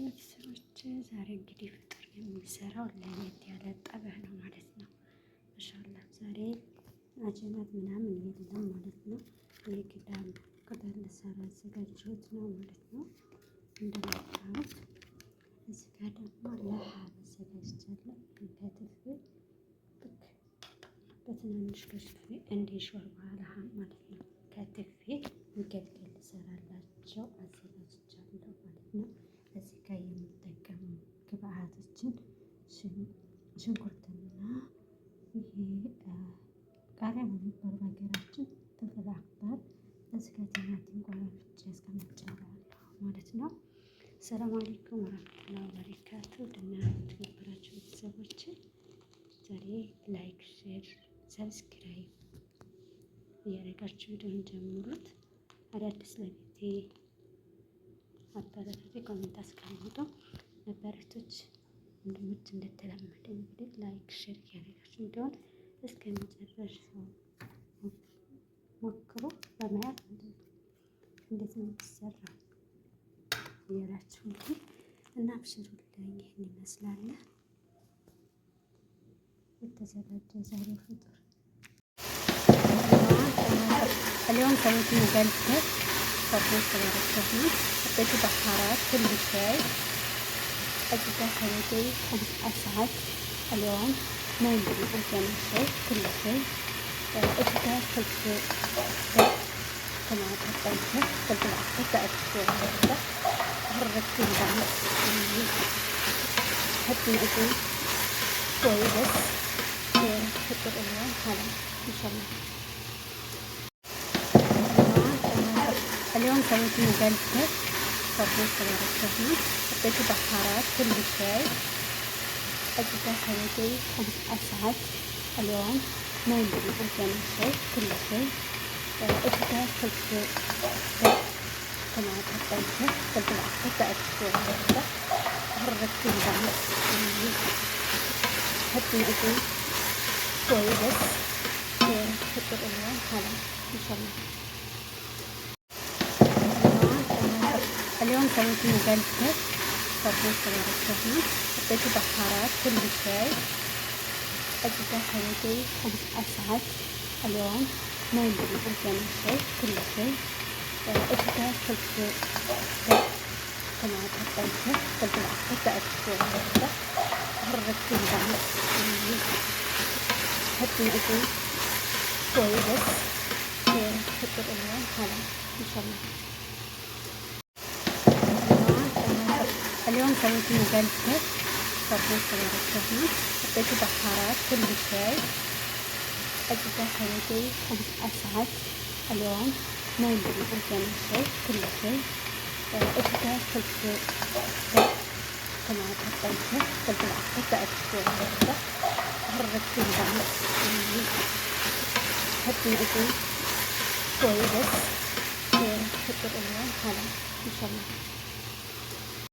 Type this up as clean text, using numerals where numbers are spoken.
ቤተሰቦች ዛሬ እንግዲህ ፍጡር የሚሰራው ለየት ያለ ጠበህ ነው ማለት ነው። ማሻአላ ዛሬ አጀናት ምናምን የለም ማለት ነው። የቅዳም ቅጠል ልሰራ ያዘጋጀሁት ነው ማለት ነው። እንደምታዩት እዚህ ጋር ደግሞ ለሀብ አዘጋጅቻለሁ። ከትፌ በትናንሽ ከትፌ እንደ ሾርባ ለሀብ ማለት ነው። ከትፌ እንገልገል ልሰራላቸው አዘጋጅቻለሁ ማለት ነው። እዚህ ጋር የምጠቀመው ግብአቶችን ሽንኩርትና ይሄ ቃሪያ የሚባል በሀገራችን ፍልፍል አክባር፣ እዚህ ጋር ቲማቲም ቆራርጬ አስቀምጫለሁ ማለት ነው። ሰላም አለይኩም ወራህመቱላሂ ወበረካቱ። ደህና የተከበራችሁ ቤተሰቦች ዛሬ ላይክ፣ ሼር፣ ሰብስክራይብ እያደረጋችሁ ቪዲዮን ጀምሩት። አዳዲስ ለቤቴ አበረታች ኮሜንት አስቀምጡ። ነባሮች ወንድሞች እንደተለመደ እንግዲህ ላይክ ሼር እያደረጋችሁ እንደሆነ እስከ መጨረሻው ሞክሩ። በማየት እንዴት ነው የሚሰራው እያላችሁ እንግዲህ እና አብሽሩልኝ። ይህን ይመስላል የተዘጋጀ ዛሬ ፍጡር اليوم سويت مجلسة صابون تباركتني، حطيت بهارات كل شيء. أجيبها سويتي 5 ساعات اليوم ما يمدي أعمل شيء كل شيء. أجيبها فلفل كمان حطيته فلفل أحمر بأكل حركت البعض حطي أجي شوي بس فطر اليوم هلا إن شاء الله. اليوم سويت مجلسة صابون تباركتني، حطيت بهارات كل شيء. أجيبها سويتي 5 ساعات اليوم ما يمدي أعمل شيء كل شيء. أجيبها فلفل كمان حطيته فلفل أحمر بأكل حركت البعض حطي أجي شوي بس فطر اليوم هلا إن شاء الله. اليوم سويت مجلسة صابون تباركتني، حطيت بهارات كل شيء. أجيبها سويتي 5 ساعات اليوم ما يمدي أعمل شيء كل شيء. أجيبها فلفل كمان حطيته فلفل أحمر بأكل حركت البعض حطي أجي شوي بس فطر اليوم هلا إن شاء الله. اليوم سويت مجلسة صابون تباركتني، حطيت بهارات كل شيء. أجيبها سويتي 5 ساعات اليوم ما يمدي أعمل شيء كل شيء. أجيبها فلفل كمان حطيته فلفل أحمر بأكل حركت البعض حطي أجي شوي بس فطر اليوم هلا إن شاء الله.